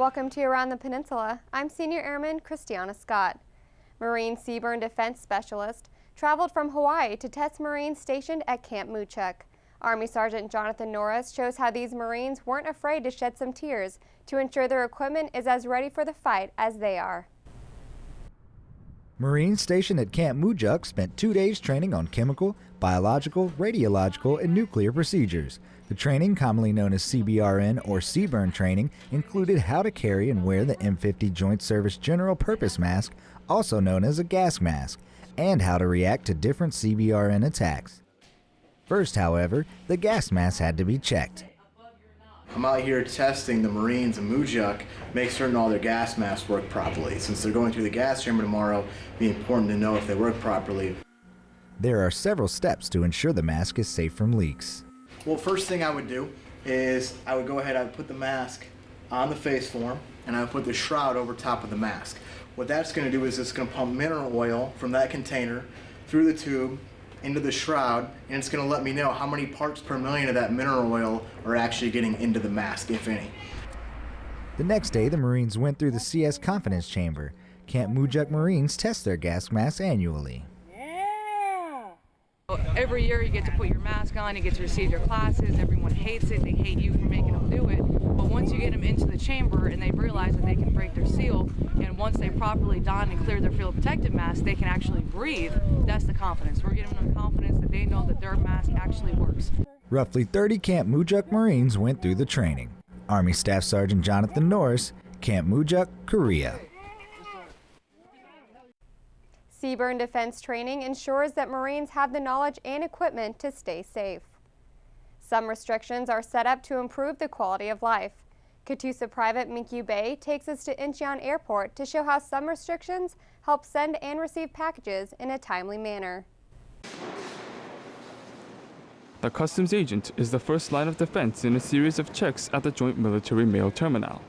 Welcome to Around the Peninsula. I'm Senior Airman Christiana Scott. Marine Seaborne Defense Specialist traveled from Hawaii to test Marines stationed at Camp Mujuk. Army Sergeant Jonathan Norris shows how these Marines weren't afraid to shed some tears to ensure their equipment is as ready for the fight as they are. Marines stationed at Camp Mujuk spent 2 days training on chemical, biological, radiological, and nuclear procedures. The training, commonly known as CBRN or CBRN Training, included how to carry and wear the M50 Joint Service General Purpose Mask, also known as a gas mask, and how to react to different CBRN attacks. First, however, the gas mask had to be checked. I'm out here testing the Marines in Mujuk, make certain all their gas masks work properly. Since they're going through the gas chamber tomorrow, it'd be important to know if they work properly. There are several steps to ensure the mask is safe from leaks. Well, first thing I would do is I would go ahead, I would put the mask on the face form, and I would put the shroud over top of the mask. What that's going to do is it's going to pump mineral oil from that container through the tube into the shroud, and it's going to let me know how many parts per million of that mineral oil are actually getting into the mask, if any. The next day, the Marines went through the CS Confidence Chamber. Camp Mujuk Marines test their gas masks annually. Every year you get to put your mask on, you get to receive your classes, everyone hates it, they hate you for making them do it, but once you get them into the chamber and they realize that they can break their seal, and once they properly don and clear their field protective mask, they can actually breathe, that's the confidence. We're giving them confidence that they know that their mask actually works. Roughly 30 Camp Mujuk Marines went through the training. Army Staff Sergeant Jonathan Norris, Camp Mujuk, Korea. CBRN Defense Training ensures that Marines have the knowledge and equipment to stay safe. Some restrictions are set up to improve the quality of life. Catoosa Private Minkyu Bae takes us to Incheon Airport to show how some restrictions help send and receive packages in a timely manner. The customs agent is the first line of defense in a series of checks at the Joint Military Mail Terminal.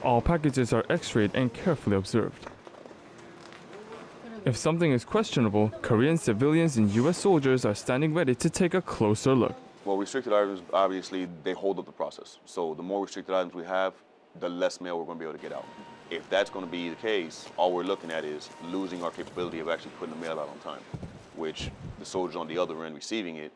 All packages are x-rayed and carefully observed. If something is questionable, Korean civilians and U.S. soldiers are standing ready to take a closer look. Well, restricted items, obviously, they hold up the process. So the more restricted items we have, the less mail we're going to be able to get out. If that's going to be the case, all we're looking at is losing our capability of actually putting the mail out on time, which the soldiers on the other end receiving it,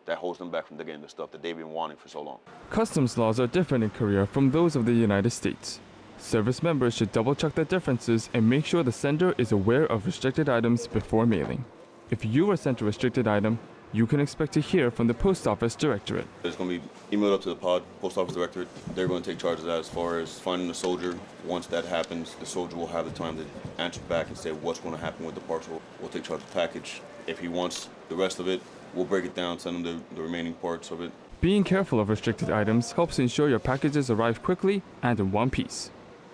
that holds them back from getting the stuff that they've been wanting for so long. Customs laws are different in Korea from those of the United States. Service members should double-check the differences and make sure the sender is aware of restricted items before mailing. If you are sent a restricted item, you can expect to hear from the Post Office Directorate. It's going to be emailed up to the POD, Post Office Directorate. They're going to take charge of that as far as finding the soldier. Once that happens, the soldier will have the time to answer back and say what's going to happen with the parcel. We'll take charge of the package. If he wants the rest of it, we'll break it down, send him the remaining parts of it. Being careful of restricted items helps ensure your packages arrive quickly and in one piece.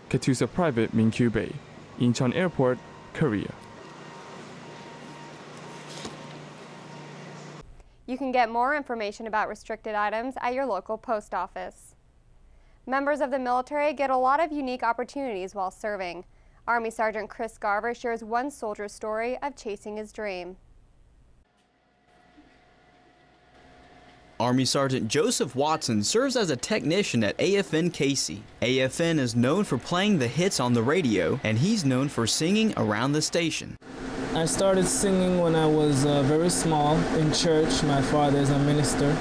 Catoosa Private Minkyu Bae, Incheon Airport, Korea. You can get more information about restricted items at your local post office. Members of the military get a lot of unique opportunities while serving. Army Sergeant Chris Garver shares one soldier's story of chasing his dream. Army Sergeant Joseph Watson serves as a technician at AFN Casey. AFN is known for playing the hits on the radio, and he's known for singing around the station. I started singing when I was very small in church. My father is a minister,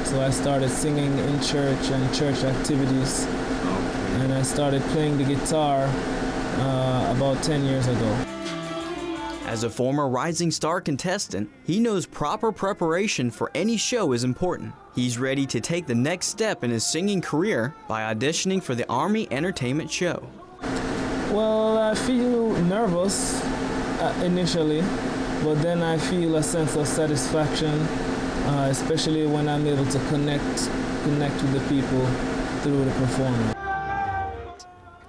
so I started singing in church and church activities. And I started playing the guitar about 10 years ago. As a former Rising Star contestant, he knows proper preparation for any show is important. He's ready to take the next step in his singing career by auditioning for the Army Entertainment Show. Well, I feel nervous initially, but then I feel a sense of satisfaction, especially when I'm able to connect with the people through the performance.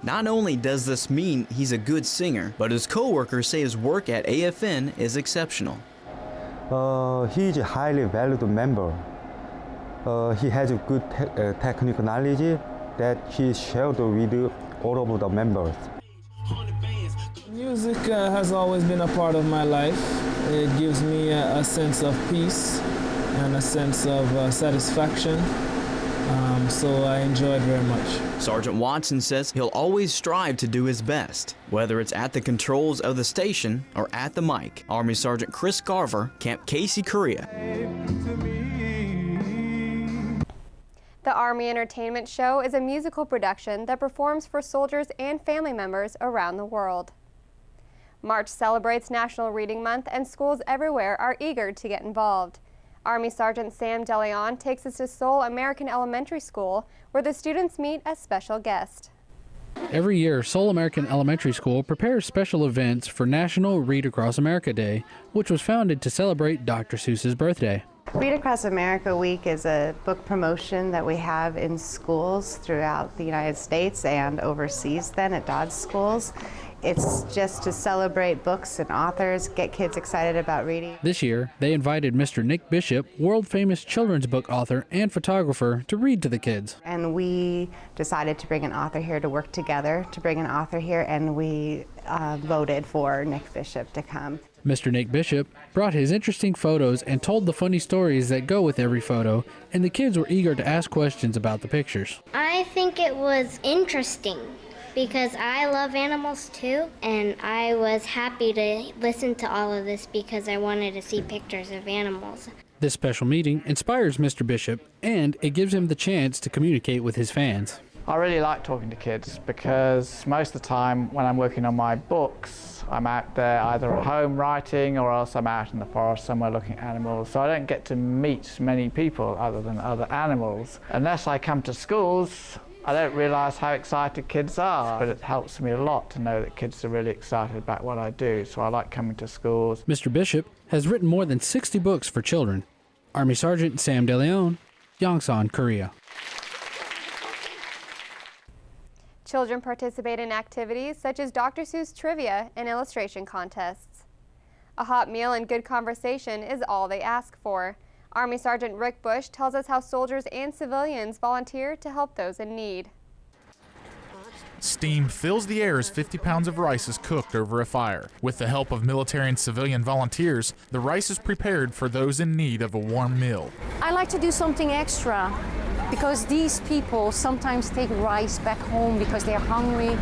Not only does this mean he's a good singer, but his co-workers say his work at AFN is exceptional. He is a highly valued member. He has a good technical knowledge that he shared with all of the members. Music has always been a part of my life. It gives me a sense of peace and a sense of satisfaction. so I enjoyed very much. Sergeant Watson says he'll always strive to do his best, whether it's at the controls of the station or at the mic. Army Sergeant Chris Garver, Camp Casey, Korea. The Army Entertainment Show is a musical production that performs for soldiers and family members around the world. March celebrates National Reading Month, and schools everywhere are eager to get involved. Army Sergeant Sam DeLeon takes us to Seoul American Elementary School, where the students meet a special guest. Every year, Seoul American Elementary School prepares special events for National Read Across America Day, which was founded to celebrate Dr. Seuss's birthday. Read Across America Week is a book promotion that we have in schools throughout the United States and overseas then at Dodge schools. It's just to celebrate books and authors, get kids excited about reading. This year, they invited Mr. Nic Bishop, world-famous children's book author and photographer, to read to the kids. And we decided to bring an author here to work together, to bring an author here, and we voted for Nic Bishop to come. Mr. Nic Bishop brought his interesting photos and told the funny stories that go with every photo, and the kids were eager to ask questions about the pictures. I think it was interesting because I love animals too, and I was happy to listen to all of this because I wanted to see pictures of animals. This special meeting inspires Mr. Bishop, and it gives him the chance to communicate with his fans. I really like talking to kids because most of the time when I'm working on my books, I'm out there either at home writing or else I'm out in the forest somewhere looking at animals. So I don't get to meet many people other than other animals. Unless I come to schools, I don't realize how excited kids are, but it helps me a lot to know that kids are really excited about what I do, so I like coming to schools. Mr. Bishop has written more than 60 books for children. Army Sergeant Sam DeLeon, Yongsan, Korea. Children participate in activities such as Dr. Seuss trivia and illustration contests. A hot meal and good conversation is all they ask for. Army Sergeant Nic Bishop tells us how soldiers and civilians volunteer to help those in need. Steam fills the air as 50 pounds of rice is cooked over a fire. With the help of military and civilian volunteers, the rice is prepared for those in need of a warm meal. I like to do something extra because these people sometimes take rice back home because they're hungry.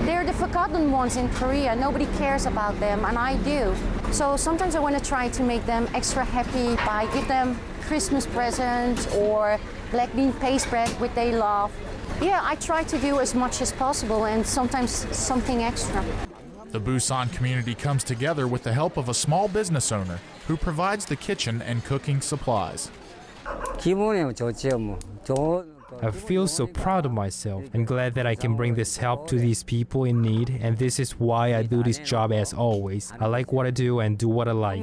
They're the forgotten ones in Korea. Nobody cares about them, and I do. So sometimes I want to try to make them extra happy by give them Christmas presents or black bean paste bread, which they love. Yeah, I try to do as much as possible and sometimes something extra. The Busan community comes together with the help of a small business owner who provides the kitchen and cooking supplies. I feel so proud of myself and glad that I can bring this help to these people in need, and this is why I do this job as always. I like what I do and do what I like.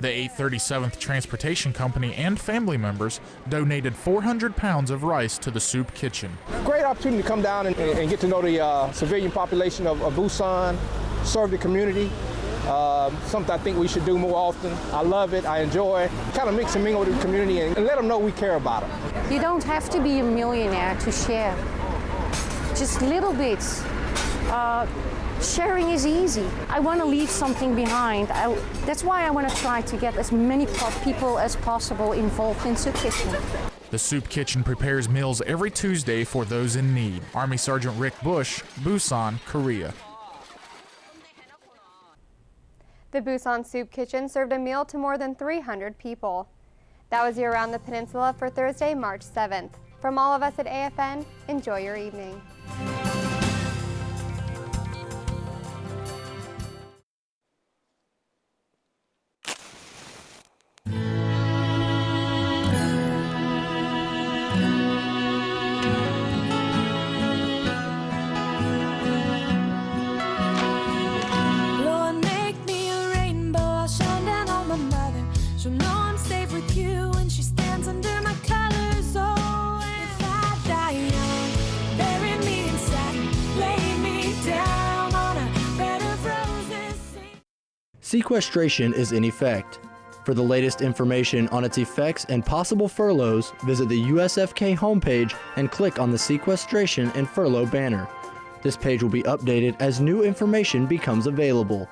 The 837th Transportation Company and family members donated 400 pounds of rice to the soup kitchen. Great opportunity to come down and get to know the civilian population of Busan, serve the community. Something I think we should do more often. I love it, I enjoy it. Kind of mix and mingle with the community and let them know we care about them. You don't have to be a millionaire to share. Just little bits. Sharing is easy. I want to leave something behind. That's why I want to try to get as many people as possible involved in Soup Kitchen. The Soup Kitchen prepares meals every Tuesday for those in need. Army Sergeant Nic Bishop, Busan, Korea. The Busan Soup Kitchen served a meal to more than 300 people. That was your Around the Peninsula for Thursday, March 7th. From all of us at AFN, enjoy your evening. Sequestration is in effect. For the latest information on its effects and possible furloughs, visit the USFK homepage and click on the Sequestration and Furlough banner. This page will be updated as new information becomes available.